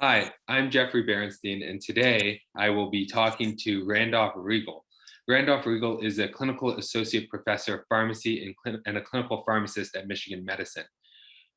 Hi, I'm Jeffrey Berenstein, and today I will be talking to Randolph Regal. Randolph Regal is a clinical associate professor of pharmacy and a clinical pharmacist at Michigan Medicine.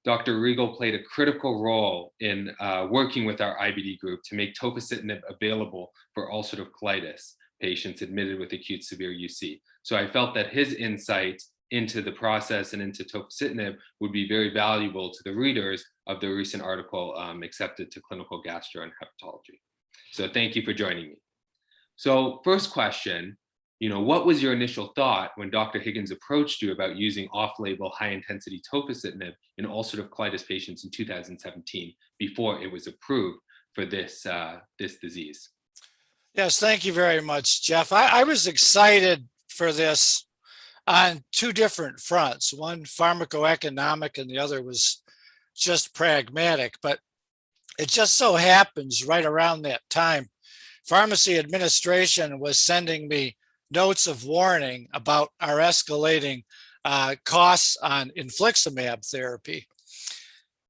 Dr. Regal played a critical role in working with our IBD group to make tofacitinib available for ulcerative colitis patients admitted with acute severe UC. So I felt that his insight into the process and into tofacitinib would be very valuable to the readers of the recent article accepted to clinical gastro and hepatology. So thank you for joining me. So first question, what was your initial thought when Dr. Higgins approached you about using off-label high-intensity tofacitinib in ulcerative colitis patients in 2017 before it was approved for this disease? Yes, thank you very much, Jeff. I was excited for this on two different fronts, one pharmacoeconomic and the other was just pragmatic. But it just so happens right around that time, Pharmacy Administration was sending me notes of warning about our escalating costs on infliximab therapy.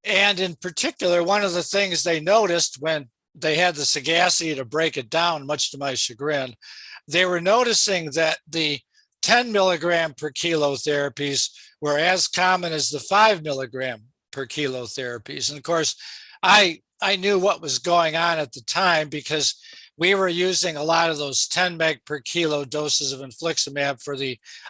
And in particular, one of the things they noticed when they had the sagacity to break it down, much to my chagrin, they were noticing that the 10 milligram per kilo therapies were as common as the 5 milligram per kilo therapies. And of course, I knew what was going on at the time because we were using a lot of those 10 meg per kilo doses of infliximab for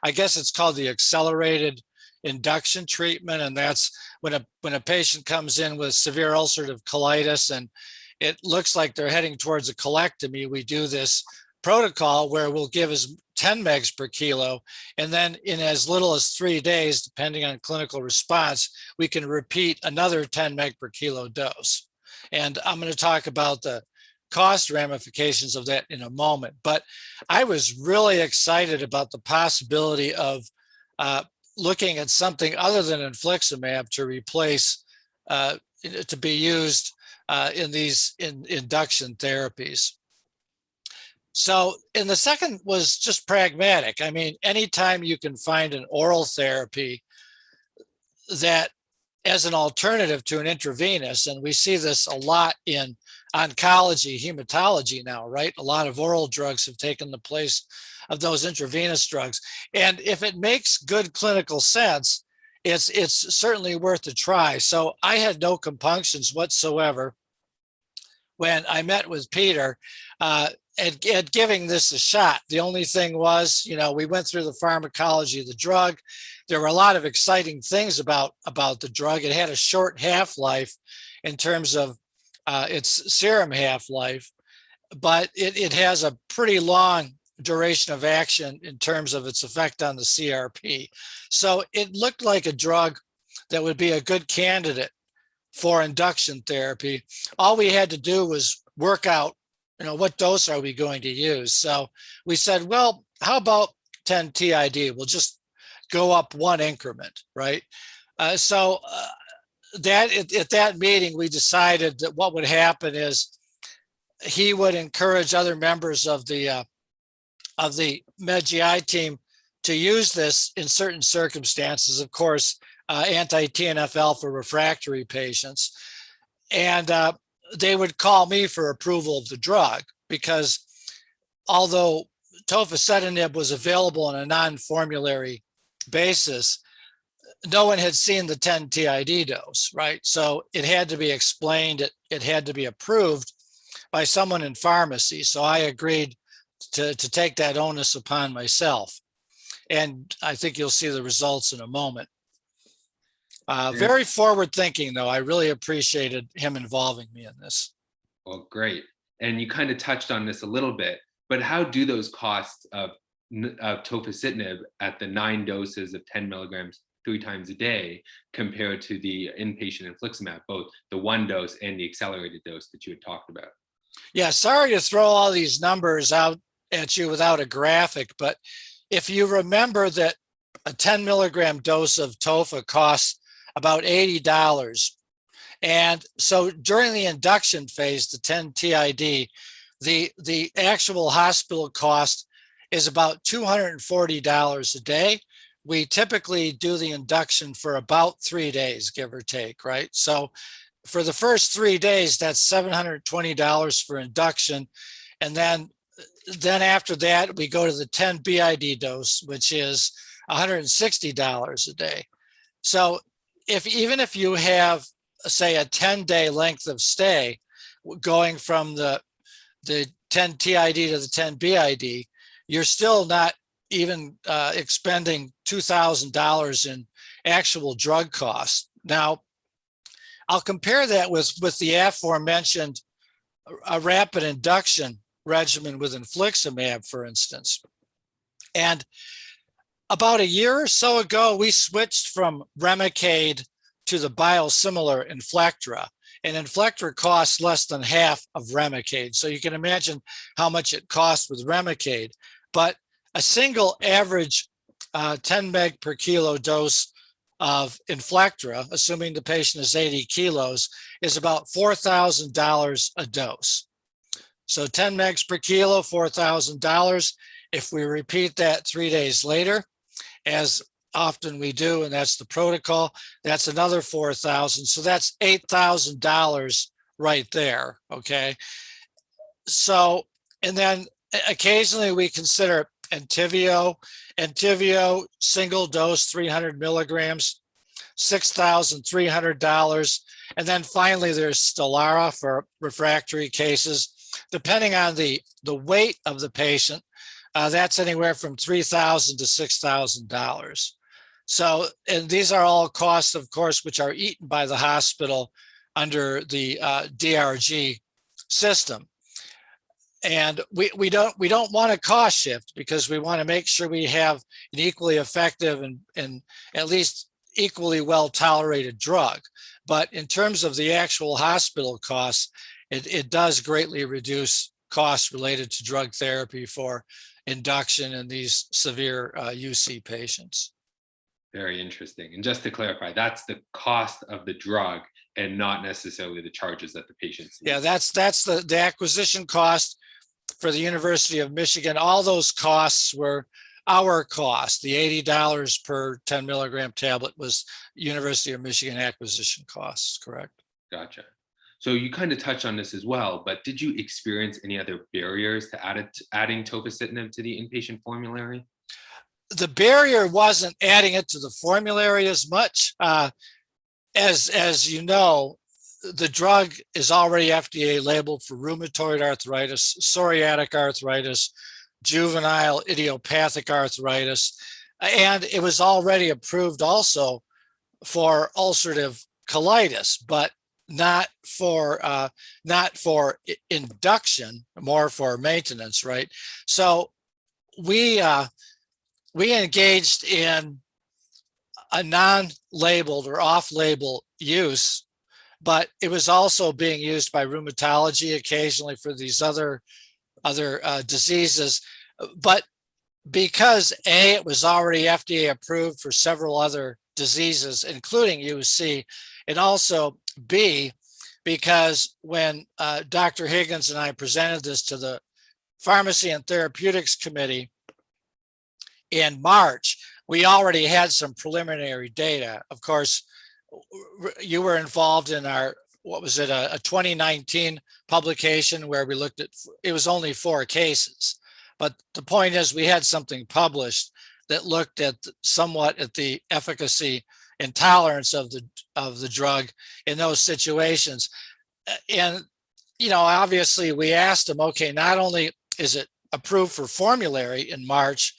I guess it's called the accelerated induction treatment. And that's when a patient comes in with severe ulcerative colitis and it looks like they're heading towards a colectomy. We do this protocol where we'll give as 10 megs per kilo, and then in as little as 3 days, depending on clinical response, we can repeat another 10 meg per kilo dose. And I'm going to talk about the cost ramifications of that in a moment. But I was really excited about the possibility of looking at something other than infliximab to replace, to be used in these induction therapies. So, and the second was just pragmatic. I mean, anytime you can find an oral therapy that as an alternative to an intravenous, and we see this a lot in oncology, hematology now, right? A lot of oral drugs have taken the place of those intravenous drugs. And if it makes good clinical sense, it's certainly worth a try. So I had no compunctions whatsoever when I met with Peter at giving this a shot. The only thing was, we went through the pharmacology of the drug. There were a lot of exciting things about the drug. It had a short half-life in terms of its serum half-life, but it has a pretty long duration of action in terms of its effect on the CRP. So it looked like a drug that would be a good candidate for induction therapy. All we had to do was work out, what dose are we going to use? So we said, well, how about 10 TID? We'll just go up one increment, right? So at that meeting, we decided that what would happen is he would encourage other members of the MedGI team to use this in certain circumstances. Of course, anti-TNF alpha refractory patients. And they would call me for approval of the drug because although tofacitinib was available on a non-formulary basis, no one had seen the 10 TID dose, right? So it had to be explained, it had to be approved by someone in pharmacy. So I agreed to take that onus upon myself. And I think you'll see the results in a moment. Very forward thinking, though. I really appreciated him involving me in this. Well, great. And you kind of touched on this a little bit, but how do those costs of tofacitinib at the 9 doses of 10 milligrams 3 times a day compared to the inpatient infliximab, both the 1 dose and the accelerated dose that you had talked about? Yeah, sorry to throw all these numbers out at you without a graphic, but if you remember that a 10 milligram dose of tofa costs about $80. And so during the induction phase, the 10 TID, the actual hospital cost is about $240 a day. We typically do the induction for about 3 days, give or take, right? So for the first 3 days, that's $720 for induction. And then after that, we go to the 10 BID dose, which is $160 a day. So even if you have, say, a 10-day length of stay, going from the 10 TID to the 10 BID, you're still not even expending $2,000 in actual drug costs. Now, I'll compare that with the aforementioned a rapid induction regimen with infliximab, for instance. And about a year or so ago, we switched from Remicade to the biosimilar Inflectra. And Inflectra costs less than half of Remicade. So you can imagine how much it costs with Remicade. But a single average 10 meg per kilo dose of Inflectra, assuming the patient is 80 kilos, is about $4,000 a dose. So 10 megs per kilo, $4,000. If we repeat that 3 days later, as often we do, and that's the protocol, that's another 4,000. So that's $8,000 right there, okay? So, and then occasionally we consider Entyvio, single dose, 300 milligrams, $6,300. And then finally there's Stelara for refractory cases. Depending on the weight of the patient, that's anywhere from $3,000 to $6,000. So, and these are all costs, of course, which are eaten by the hospital under the DRG system. And we don't want to cost shift, because we want to make sure we have an equally effective and at least equally well tolerated drug. But in terms of the actual hospital costs, it does greatly reduce costs related to drug therapy for induction in these severe UC patients. Very interesting. And just to clarify, that's the cost of the drug and not necessarily the charges that the patient sees. Yeah, that's the acquisition cost for the University of Michigan. All those costs were our cost. The $80 per 10 milligram tablet was University of Michigan acquisition costs, correct? Gotcha. So you kind of touched on this as well, but did you experience any other barriers to adding tofacitinib to the inpatient formulary? The barrier wasn't adding it to the formulary as much. As you know, the drug is already FDA labeled for rheumatoid arthritis, psoriatic arthritis, juvenile idiopathic arthritis, and it was already approved also for ulcerative colitis, but not for induction, more for maintenance, right? So we engaged in a non-labeled or off-label use, but it was also being used by rheumatology occasionally for these other diseases. But because A, it was already FDA approved for several other diseases, including UC, and also B, because when Dr. Higgins and I presented this to the Pharmacy and Therapeutics Committee in March, we already had some preliminary data. Of course, you were involved in our, what was it, a 2019 publication where we looked at, it was only 4 cases. But the point is, we had something published that looked at somewhat at the efficacy and tolerance of the drug in those situations. And, you know, obviously we asked them, okay, not only is it approved for formulary in March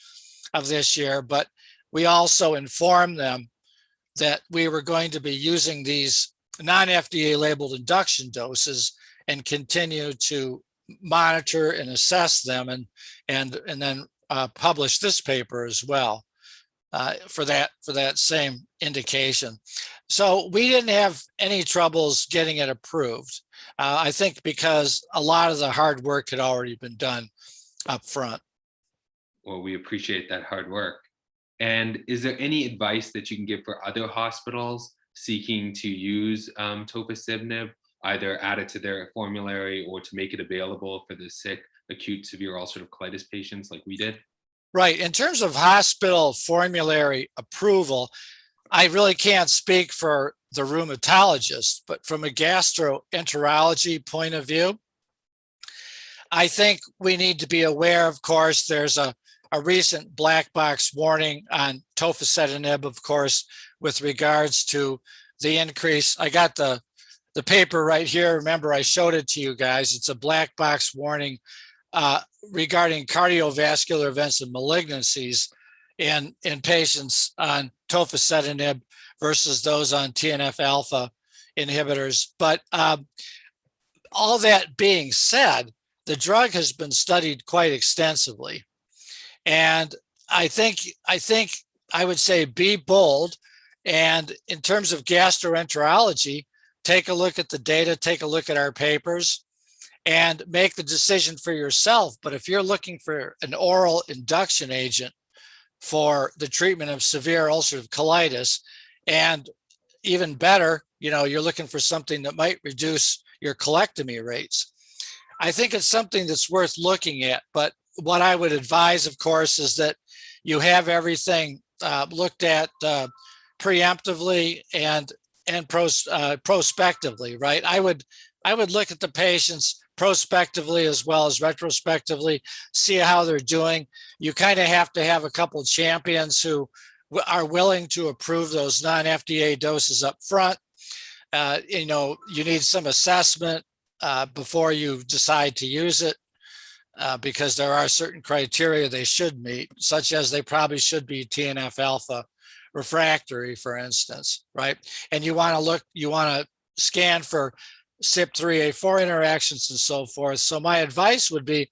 of this year, but we also informed them that we were going to be using these non-FDA labeled induction doses and continue to monitor and assess them, and then publish this paper as well for that same indication. So we didn't have any troubles getting it approved. I think because a lot of the hard work had already been done up front. Well, we appreciate that hard work. And is there any advice that you can give for other hospitals seeking to use tofacitinib, either add it to their formulary or to make it available for the sick, acute, severe ulcerative colitis patients like we did? Right. In terms of hospital formulary approval, I really can't speak for the rheumatologist, but from a gastroenterology point of view, I think we need to be aware, of course, there's a recent black box warning on Tofacitinib, of course, with regards to the increase. I got the paper right here. Remember, I showed it to you guys. It's a black box warning regarding cardiovascular events and malignancies in patients on Tofacitinib versus those on TNF alpha inhibitors. But all that being said, the drug has been studied quite extensively. And I think I would say be bold. And in terms of gastroenterology, take a look at the data, take a look at our papers, and make the decision for yourself. But if you're looking for an oral induction agent for the treatment of severe ulcerative colitis, and even better, you're looking for something that might reduce your colectomy rates, I think it's something that's worth looking at. But what I would advise, of course, is that you have everything looked at preemptively and prospectively, right? I would look at the patients prospectively as well as retrospectively, see how they're doing. You kind of have to have a couple of champions who are willing to approve those non-FDA doses up front. You need some assessment before you decide to use it, because there are certain criteria they should meet, such as they probably should be TNF alpha refractory, for instance, right? And you want to scan for CYP3A4 interactions and so forth. So my advice would be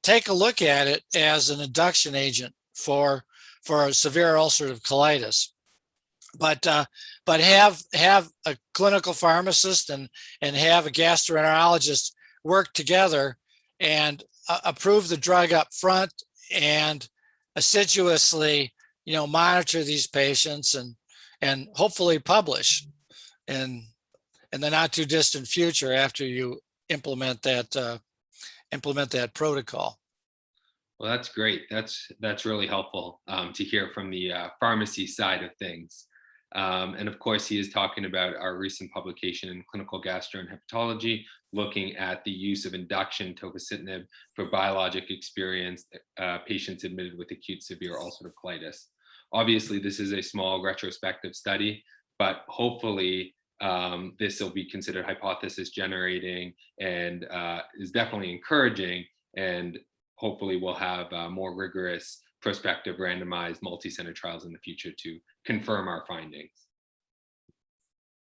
take a look at it as an induction agent for severe ulcerative colitis. But have a clinical pharmacist and have a gastroenterologist work together and approve the drug up front and assiduously, monitor these patients and hopefully publish in the not too distant future after you implement that protocol. Well, that's great. That's really helpful to hear from the pharmacy side of things. And of course, he is talking about our recent publication in Clinical Gastro and Hepatology, looking at the use of induction tofacitinib for biologic-experienced patients admitted with acute severe ulcerative colitis. Obviously, this is a small retrospective study, but hopefully this will be considered hypothesis generating and is definitely encouraging, and hopefully we'll have more rigorous prospective randomized multi-center trials in the future to confirm our findings.